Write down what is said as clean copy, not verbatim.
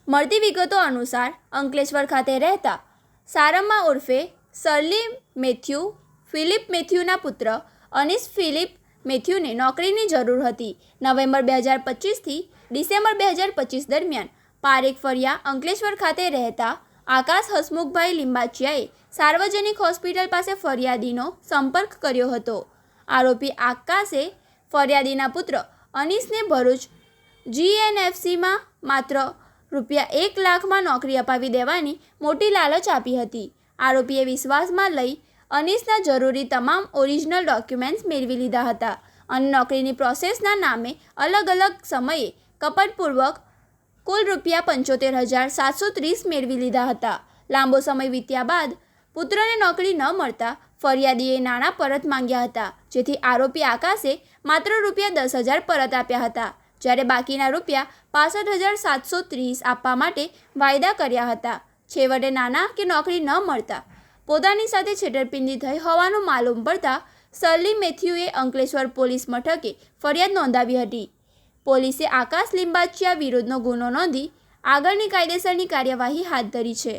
મળતી વિગતો અનુસાર અંકલેશ્વર ખાતે રહેતા સારમ્મા ઉર્ફે શર્લી મેથ્યુ ફિલિપ મેથ્યુના પુત્ર અનીસ ફિલિપ મેથ્યુને નોકરીની જરૂર હતી. નવેમ્બર 2025થી ડિસેમ્બર 2025 દરમિયાન પારેખ ફળિયા અંકલેશ્વર ખાતે રહેતા આકાશ હસમુખભાઈ લિંબાચિયાએ સાર્વજનિક હોસ્પિટલ પાસે ફરિયાદીનો સંપર્ક કર્યો હતો. આરોપી આકાશે ફરિયાદીના પુત્ર અનીસને ભરૂચ જીએનએફસીમાં માત્ર ₹1 લાખમાં નોકરી અપાવી દેવાની મોટી લાલચ આપી હતી. આરોપીએ વિશ્વાસમાં લઈ અનીસના જરૂરી તમામ ઓરિજિનલ ડોક્યુમેન્ટ્સ મેળવી લીધા હતા અને નોકરીની પ્રોસેસના નામે અલગ અલગ સમયે કપટપૂર્વક કુલ ₹75,730 મેળવી લીધા હતા. લાંબો સમય વીત્યા બાદ પુત્રને નોકરી ન મળતા ફરિયાદીએ નાણાં પરત માંગ્યા હતા, જેથી આરોપી આકાશે માત્ર ₹10,000 પરત આપ્યા હતા, જ્યારે બાકીના ₹65,730 આપવા માટે વાયદા કર્યા હતા. છેવટે નાણાં કે નોકરી ન મળતા પોતાની સાથે છેતરપિંડી થઈ હોવાનું માલુમ પડતા શર્લી મેથ્યુએ અંકલેશ્વર પોલીસ મથકે ફરિયાદ નોંધાવી હતી. પોલીસે આકાશ લિંબાચિયા વિરુદ્ધનો ગુનો નોંધી આગળની કાયદેસરની કાર્યવાહી હાથ ધરી છે.